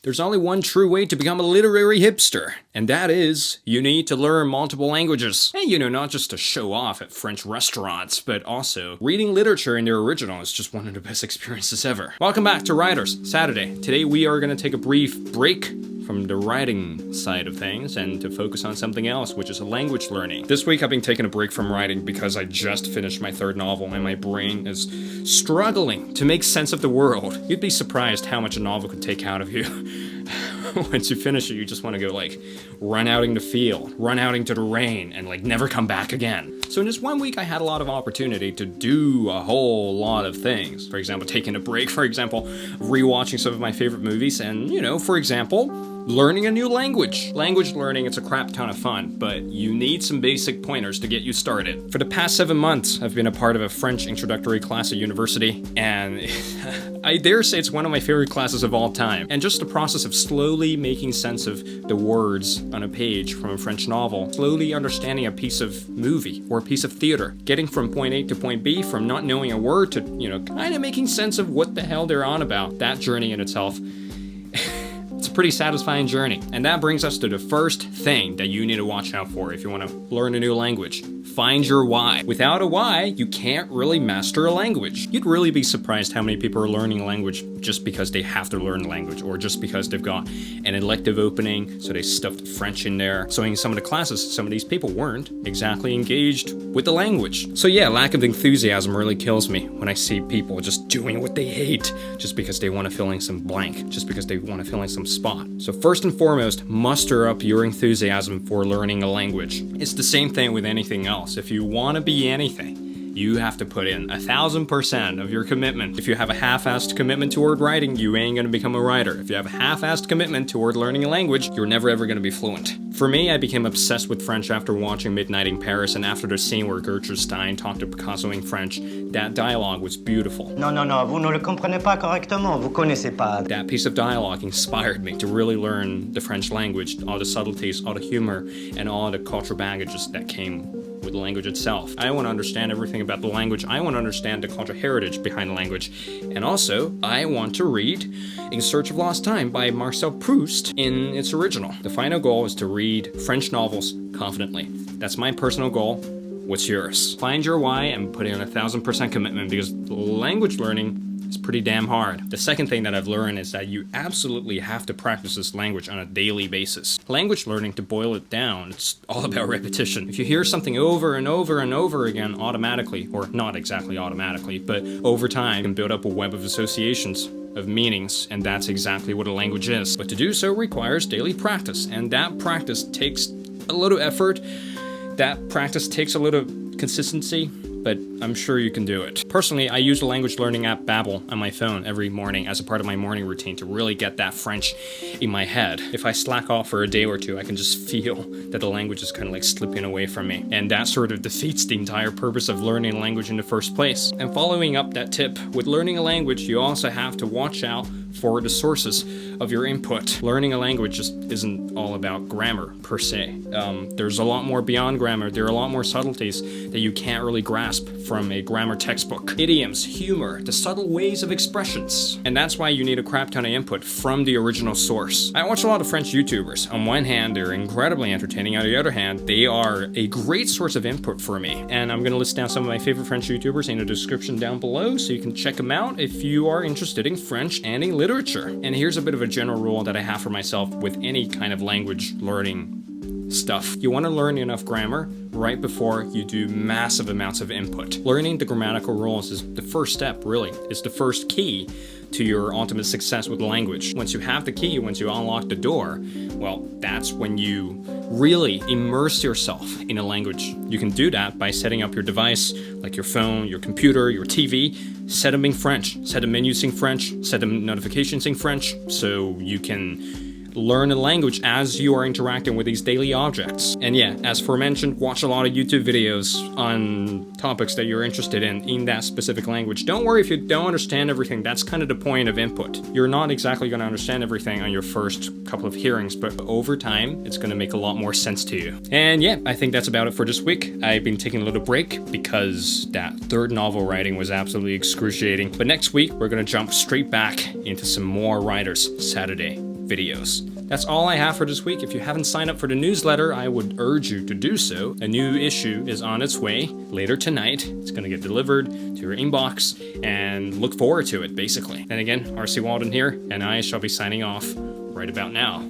There's only one true way to become a literary hipster, and that is, you need to learn multiple languages. And not just to show off at French restaurants, but also reading literature in their original is just one of the best experiences ever. Welcome back to Writers, Saturday. Today we are going to take a brief break from the writing side of things and to focus on something else, which is language learning. This week I've been taking a break from writing because I just finished my third novel and my brain is struggling to make sense of the world. You'd be surprised how much a novel could take out of you. Once you finish it, you just want to go run out in the field, run out into the rain, and never come back again. So in this 1 week, I had a lot of opportunity to do a whole lot of things. For example, taking a break, for example, rewatching some of my favorite movies, and, for example, learning a new language. Language learning, it's a crap ton of fun, but you need some basic pointers to get you started. For the past 7 months, I've been a part of a French introductory class at university, and I dare say it's one of my favorite classes of all time. And just the process of slowly making sense of the words on a page from a French novel, slowly understanding a piece of movie or a piece of theater, getting from point A to point B, from not knowing a word to, kind of making sense of what the hell they're on about. That journey in itself, it's a pretty satisfying journey. And that brings us to the first thing that you need to watch out for if you want to learn a new language. Find your why. Without a why, you can't really master a language. You'd really be surprised how many people are learning a language just because they have to learn language, or just because they've got an elective opening, so they stuffed French in there. So in some of the classes, some of these people weren't exactly engaged with the language. So yeah, lack of enthusiasm really kills me when I see people just doing what they hate just because they want to fill in some blank, just because they want to fill in some spot. So first and foremost, muster up your enthusiasm for learning a language. It's the same thing with anything else. If you want to be anything, you have to put in 1,000% of your commitment. If you have a half-assed commitment toward writing, you ain't gonna become a writer. If you have a half-assed commitment toward learning a language, you're never ever gonna be fluent. For me, I became obsessed with French after watching Midnight in Paris, and after the scene where Gertrude Stein talked to Picasso in French. That dialogue was beautiful. Non, vous ne le comprenez pas correctement, vous connaissez pas. That piece of dialogue inspired me to really learn the French language, all the subtleties, all the humor, and all the cultural baggages that came with the language itself. I want to understand everything about the language. I want to understand the cultural heritage behind the language. And also, I want to read In Search of Lost Time by Marcel Proust in its original. The final goal is to read French novels confidently. That's my personal goal. What's yours? Find your why and put in 1,000% commitment, because language learning is pretty damn hard. The second thing that I've learned is that you absolutely have to practice this language on a daily basis. Language learning, to boil it down, it's all about repetition. If you hear something over and over and over again automatically, or not exactly automatically, but over time, you can build up a web of associations, of meanings, and that's exactly what a language is. But to do so requires daily practice, and that practice takes a little effort. That practice takes a little consistency, but I'm sure you can do it. Personally, I use the language learning app Babbel on my phone every morning as a part of my morning routine to really get that French in my head. If I slack off for a day or two, I can just feel that the language is kind of slipping away from me. And that sort of defeats the entire purpose of learning a language in the first place. And following up that tip, with learning a language, you also have to watch out for the sources of your input. Learning a language just isn't all about grammar, per se. There's a lot more beyond grammar. There are a lot more subtleties that you can't really grasp from a grammar textbook. Idioms, humor, the subtle ways of expressions. And that's why you need a crap ton of input from the original source. I watch a lot of French YouTubers. On one hand, they're incredibly entertaining. On the other hand, they are a great source of input for me. And I'm gonna list down some of my favorite French YouTubers in the description down below, so you can check them out if you are interested in French and in literature. And here's a bit of a general rule that I have for myself with any kind of language learning stuff. You want to learn enough grammar right before you do massive amounts of input. Learning the grammatical rules is the first step, really. It's the first key to your ultimate success with language. Once you have the key, once you unlock the door, well, that's when you really immerse yourself in a language. You can do that by setting up your device, like your phone, your computer, your TV, set them in French, set the menus in French, set the notifications in French, so you can learn a language as you are interacting with these daily objects. And yeah, as aforementioned, watch a lot of YouTube videos on topics that you're interested in that specific language. Don't worry if you don't understand everything. That's kind of the point of input. You're not exactly going to understand everything on your first couple of hearings, but over time, it's going to make a lot more sense to you. And yeah, I think that's about it for this week. I've been taking a little break because that third novel writing was absolutely excruciating. But next week, we're going to jump straight back into some more Writers Saturday. videos. That's all I have for this week. If you haven't signed up for the newsletter, I would urge you to do so. A new issue is on its way later tonight. It's going to get delivered to your inbox, and look forward to it, basically. Then again, RC Waldun here, and I shall be signing off right about now.